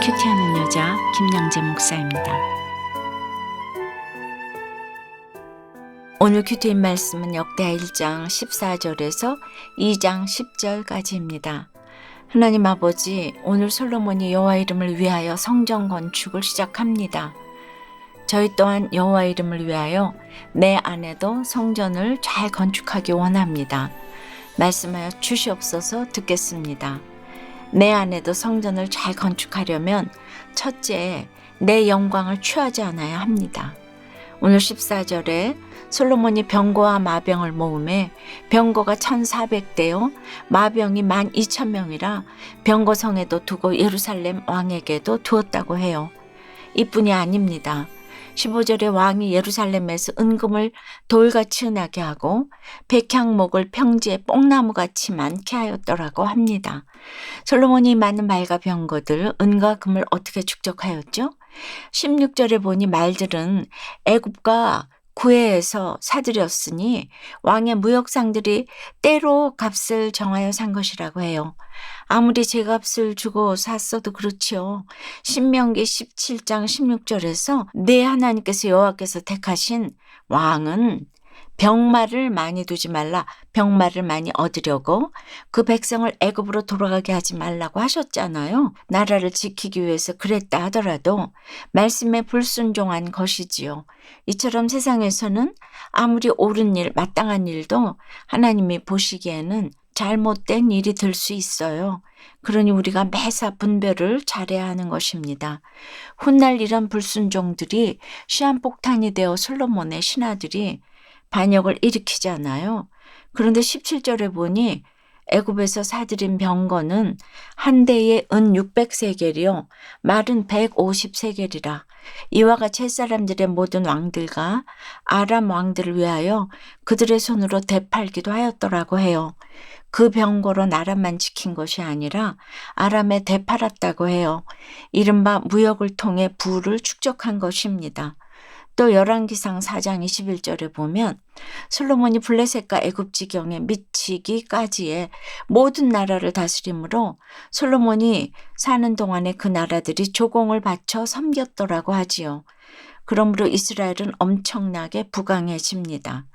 큐티하는 여자 김양재 목사입니다. 오늘 큐티인 말씀은 역대하 1장 14절에서 2장 10절까지입니다. 하나님 아버지, 오늘 솔로몬이 여호와 이름을 위하여 성전 건축을 시작합니다. 저희 또한 여호와 이름을 위하여 내 안에도 성전을 잘 건축하기 원합니다. 말씀하여 주시옵소서. 듣겠습니다. 내 안에도 성전을 잘 건축하려면 첫째, 내 영광을 취하지 않아야 합니다. 오늘 14절에 솔로몬이 병거와 마병을 모음에 병거가 1400대요 마병이 12,000명이라 병거성에도 두고 예루살렘 왕에게도 두었다고 해요. 이뿐이 아닙니다. 15절에 왕이 예루살렘에서 은금을 돌같이 은하게 하고 백향목을 평지에 뽕나무같이 많게 하였더라고 합니다. 솔로몬이 많은 말과 병거들, 은과 금을 어떻게 축적하였죠? 16절에 보니 말들은 애굽과 구해에서 사들였으니 왕의 무역상들이 때로 값을 정하여 산 것이라고 해요. 아무리 제값을 주고 샀어도 그렇지요. 신명기 17장 16절에서 내 하나님께서 여호와께서 택하신 왕은 병마를 많이 두지 말라, 병마를 많이 얻으려고 그 백성을 애굽으로 돌아가게 하지 말라고 하셨잖아요. 나라를 지키기 위해서 그랬다 하더라도 말씀에 불순종한 것이지요. 이처럼 세상에서는 아무리 옳은 일, 마땅한 일도 하나님이 보시기에는 잘못된 일이 될 수 있어요. 그러니 우리가 매사 분별을 잘해야 하는 것입니다. 훗날 이런 불순종들이 시한폭탄이 되어 솔로몬의 신하들이 반역을 일으키잖아요. 그런데 17절에 보니 애굽에서 사들인 병거는 한 대에 은 600세겔이요 말은 150세겔이라. 이와 같이 햇사람들의 모든 왕들과 아람 왕들을 위하여 그들의 손으로 되팔기도 하였더라고 해요. 그 병거로 나라만 지킨 것이 아니라 아람에 되팔았다고 해요. 이른바 무역을 통해 부를 축적한 것입니다. 또 열왕기상 4장 21절에 보면 솔로몬이 블레셋과 애굽 지경에 미치기까지의 모든 나라를 다스림으로 솔로몬이 사는 동안에 그 나라들이 조공을 바쳐 섬겼더라고 하지요. 그러므로 이스라엘은 엄청나게 부강해집니다.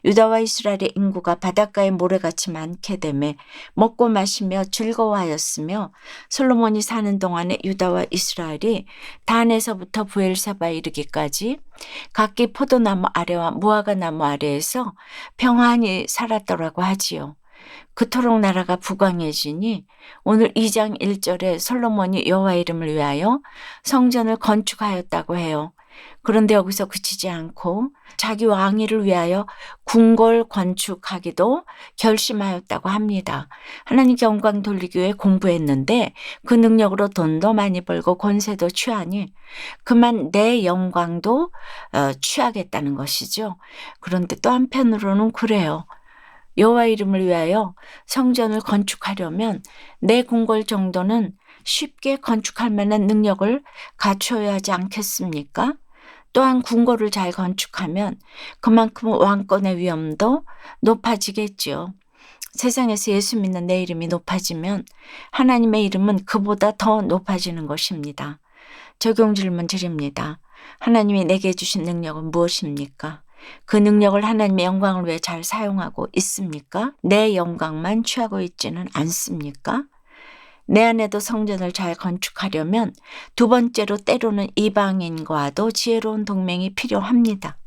유다와 이스라엘의 인구가 바닷가에 모래같이 많게 되매 먹고 마시며 즐거워하였으며 솔로몬이 사는 동안에 유다와 이스라엘이 단에서부터 브엘사바에 이르기까지 각기 포도나무 아래와 무화과 나무 아래에서 평안히 살았더라고 하지요. 그토록 나라가 부강해지니 오늘 2장 1절에 솔로몬이 여호와 이름을 위하여 성전을 건축하였다고 해요. 그런데 여기서 그치지 않고 자기 왕위를 위하여 궁궐 건축하기도 결심하였다고 합니다. 하나님께 영광 돌리기 위해 공부했는데 그 능력으로 돈도 많이 벌고 권세도 취하니 그만 내 영광도 취하겠다는 것이죠. 그런데 또 한편으로는 그래요. 여호와 이름을 위하여 성전을 건축하려면 내 궁궐 정도는 쉽게 건축할 만한 능력을 갖춰야 하지 않겠습니까? 또한 궁궐을 잘 건축하면 그만큼 왕권의 위엄도 높아지겠지요. 세상에서 예수 믿는 내 이름이 높아지면 하나님의 이름은 그보다 더 높아지는 것입니다. 적용 질문 드립니다. 하나님이 내게 주신 능력은 무엇입니까? 그 능력을 하나님의 영광을 위해 잘 사용하고 있습니까? 내 영광만 취하고 있지는 않습니까? 내 안에도 성전을 잘 건축하려면 두 번째로 때로는 이방인과도 지혜로운 동맹이 필요합니다.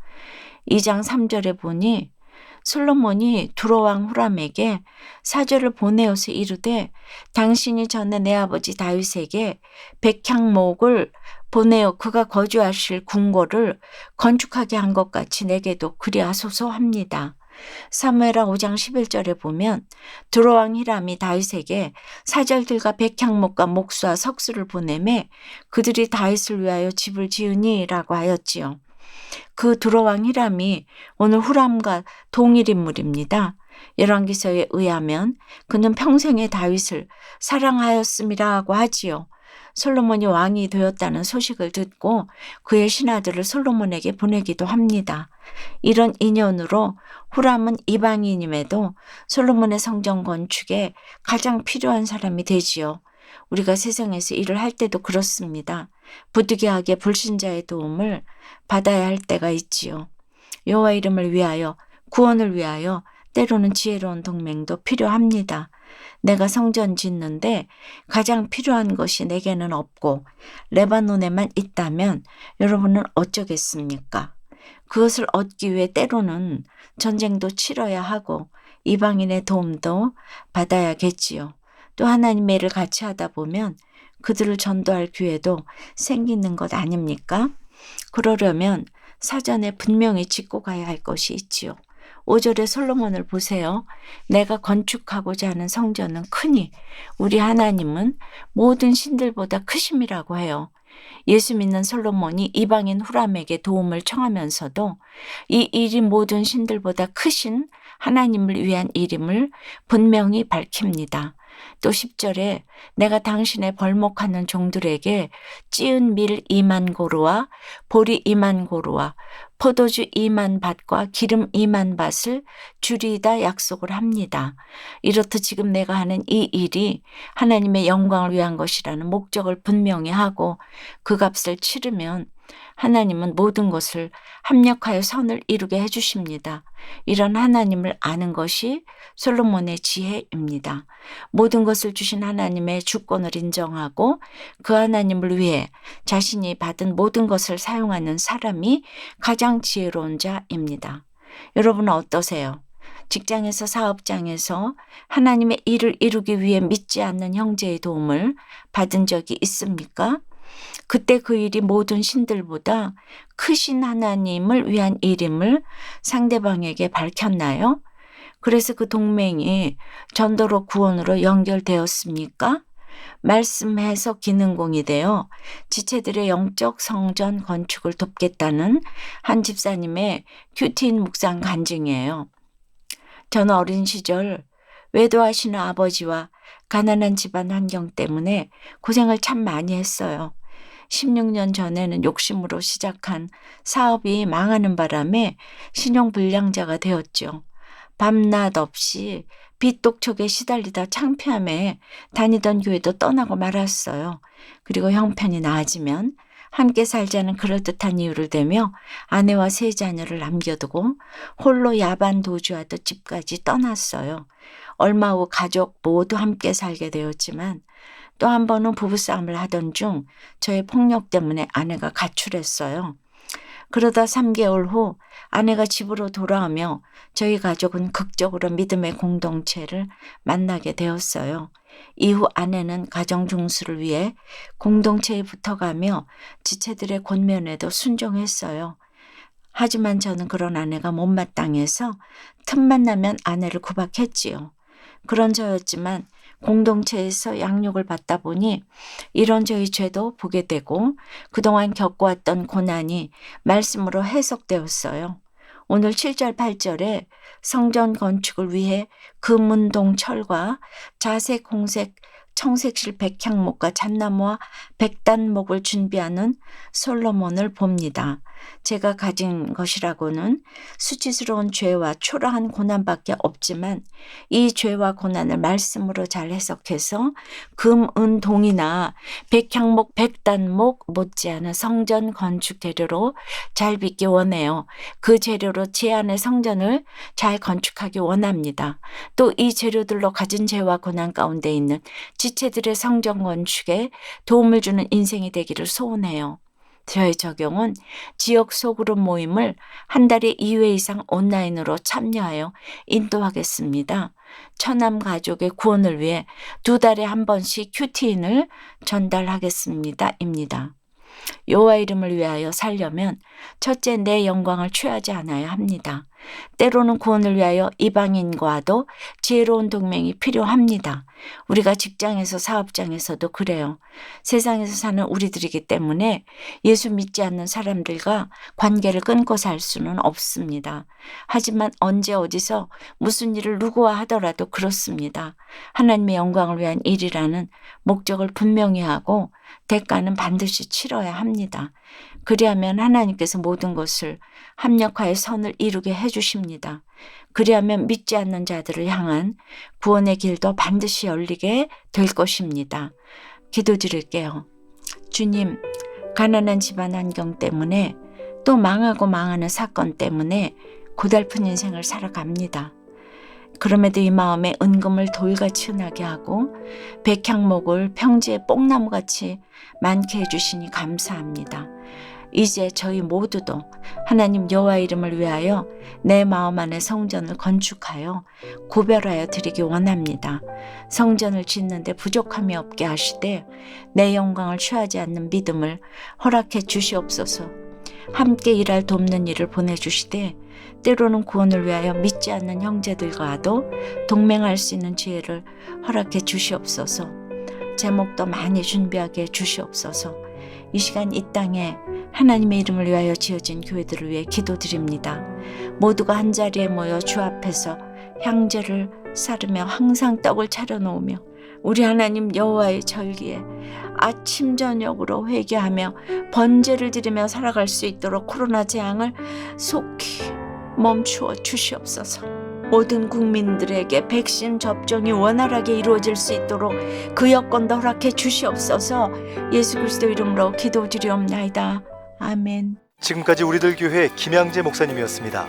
2장 3절에 보니 솔로몬이 두로왕 후람에게 사절을 보내어서 이르되 당신이 전에 내 아버지 다윗에게 백향목을 보내어 그가 거주하실 궁궐을 건축하게 한 것 같이 내게도 그리하소서 합니다. 사무엘하 5장 11절에 보면 두로왕 히람이 다윗에게 사절들과 백향목과 목수와 석수를 보내매 그들이 다윗을 위하여 집을 지으니라고 하였지요. 그 두로왕 히람이 오늘 후람과 동일 인물입니다. 열왕기서에 의하면 그는 평생에 다윗을 사랑하였음이라고 하지요. 솔로몬이 왕이 되었다는 소식을 듣고 그의 신하들을 솔로몬에게 보내기도 합니다. 이런 인연으로 후람은 이방인임에도 솔로몬의 성전 건축에 가장 필요한 사람이 되지요. 우리가 세상에서 일을 할 때도 그렇습니다. 부득이하게 불신자의 도움을 받아야 할 때가 있지요. 여호와 이름을 위하여, 구원을 위하여 때로는 지혜로운 동맹도 필요합니다. 내가 성전 짓는데 가장 필요한 것이 내게는 없고 레바논에만 있다면 여러분은 어쩌겠습니까? 그것을 얻기 위해 때로는 전쟁도 치러야 하고 이방인의 도움도 받아야겠지요. 또 하나님의 일을 같이 하다 보면 그들을 전도할 기회도 생기는 것 아닙니까? 그러려면 사전에 분명히 짚고 가야 할 것이 있지요. 5절의 솔로몬을 보세요. 내가 건축하고자 하는 성전은 크니 우리 하나님은 모든 신들보다 크심이라고 해요. 예수 믿는 솔로몬이 이방인 후람에게 도움을 청하면서도 이 일이 모든 신들보다 크신 하나님을 위한 일임을 분명히 밝힙니다. 또 10절에 내가 당신의 벌목하는 종들에게 찌은 밀 2만 고루와 보리 2만 고루와 포도주 2만 밭과 기름 2만 밭을 주리이다 약속을 합니다. 이렇듯 지금 내가 하는 이 일이 하나님의 영광을 위한 것이라는 목적을 분명히 하고 그 값을 치르면 하나님은 모든 것을 합력하여 선을 이루게 해주십니다. 이런 하나님을 아는 것이 솔로몬의 지혜입니다. 모든 것을 주신 하나님의 주권을 인정하고 그 하나님을 위해 자신이 받은 모든 것을 사용하는 사람이 가장 지혜로운 자입니다. 여러분은 어떠세요? 직장에서 사업장에서 하나님의 일을 이루기 위해 믿지 않는 형제의 도움을 받은 적이 있습니까? 그때 그 일이 모든 신들보다 크신 하나님을 위한 일임을 상대방에게 밝혔나요? 그래서 그 동맹이 전도로 구원으로 연결되었습니까? 말씀 해석 기능공이 되어 지체들의 영적 성전 건축을 돕겠다는 한 집사님의 큐티인 묵상 간증이에요. 저는 어린 시절 외도하시는 아버지와 가난한 집안 환경 때문에 고생을 참 많이 했어요. 16년 전에는 욕심으로 시작한 사업이 망하는 바람에 신용불량자가 되었죠. 밤낮 없이 빚독촉에 시달리다 창피함에 다니던 교회도 떠나고 말았어요. 그리고 형편이 나아지면 함께 살자는 그럴듯한 이유를 대며 아내와 세 자녀를 남겨두고 홀로 야반 도주하듯 집까지 떠났어요. 얼마 후 가족 모두 함께 살게 되었지만 또 한 번은 부부싸움을 하던 중 저의 폭력 때문에 아내가 가출했어요. 그러다 3개월 후 아내가 집으로 돌아오며 저희 가족은 극적으로 믿음의 공동체를 만나게 되었어요. 이후 아내는 가정 중수를 위해 공동체에 붙어가며 지체들의 권면에도 순종했어요. 하지만 저는 그런 아내가 못마땅해서 틈만 나면 아내를 구박했지요. 그런 저였지만 공동체에서 양육을 받다 보니 이런 저희 죄도 보게 되고 그동안 겪어왔던 고난이 말씀으로 해석되었어요. 오늘 7절 8절에 성전 건축을 위해 금은동 철과 자색, 홍색, 청색실 백향목과 잣나무와 백단목을 준비하는 솔로몬을 봅니다. 제가 가진 것이라고는 수치스러운 죄와 초라한 고난밖에 없지만 이 죄와 고난을 말씀으로 잘 해석해서 금, 은, 동이나 백향목, 백단목 못지않은 성전 건축 재료로 잘 빚기 원해요. 그 재료로 제 안의 성전을 잘 건축하기 원합니다. 또 이 재료들로 가진 죄와 고난 가운데 있는 지체들의 성전 건축에 도움을 주는 인생이 되기를 소원해요. 저의 적용은 지역 소그룹 모임을 한 달에 2회 이상 온라인으로 참여하여 인도하겠습니다. 처남 가족의 구원을 위해 2달에 한 번씩 큐티인을 전달하겠습니다. 입니다. 여호와 이름을 위하여 살려면 첫째 내 영광을 취하지 않아야 합니다. 때로는 구원을 위하여 이방인과도 지혜로운 동맹이 필요합니다. 우리가 직장에서 사업장에서도 그래요. 세상에서 사는 우리들이기 때문에 예수 믿지 않는 사람들과 관계를 끊고 살 수는 없습니다. 하지만 언제 어디서 무슨 일을 누구와 하더라도 그렇습니다. 하나님의 영광을 위한 일이라는 목적을 분명히 하고 대가는 반드시 치러야 합니다. 그리하면 하나님께서 모든 것을 합력하여 선을 이루게 해주십니다. 주십니다. 그리하면 믿지 않는 자들을 향한 구원의 길도 반드시 열리게 될 것입니다. 기도드릴게요. 주님, 가난한 집안 환경 때문에 또 망하고 망하는 사건 때문에 고달픈 인생을 살아갑니다. 그럼에도 이 마음에 은금을 돌같이 흔하게 하고 백향목을 평지의 뽕나무같이 많게 해주시니 감사합니다. 이제 저희 모두도 하나님 여호와 이름을 위하여 내 마음 안에 성전을 건축하여 구별하여 드리기 원합니다. 성전을 짓는데 부족함이 없게 하시되 내 영광을 취하지 않는 믿음을 허락해 주시옵소서. 함께 일할 돕는 일을 보내주시되 때로는 구원을 위하여 믿지 않는 형제들과도 동맹할 수 있는 지혜를 허락해 주시옵소서. 제목도 많이 준비하게 해 주시옵소서. 이 시간 이 땅에 하나님의 이름을 위하여 지어진 교회들을 위해 기도드립니다. 모두가 한자리에 모여 주 앞에서 향제를 사르며 항상 떡을 차려놓으며 우리 하나님 여호와의 절기에 아침 저녁으로 회개하며 번제를 드리며 살아갈 수 있도록 코로나 재앙을 속히 멈추어 주시옵소서. 모든 국민들에게 백신 접종이 원활하게 이루어질 수 있도록 그 여건도 허락해 주시옵소서. 예수 그리스도 이름으로 기도드리옵나이다. 아멘. 지금까지 우리들 교회 김양재 목사님이었습니다.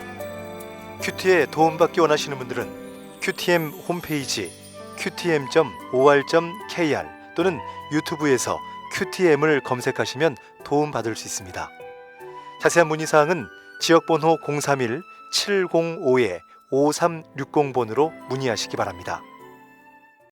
큐티에 도움받기 원하시는 분들은 QTM 홈페이지 qtm.or.kr 또는 유튜브에서 QTM을 검색하시면 도움받을 수 있습니다. 자세한 문의사항은 지역번호 031-705-5360번으로 문의하시기 바랍니다.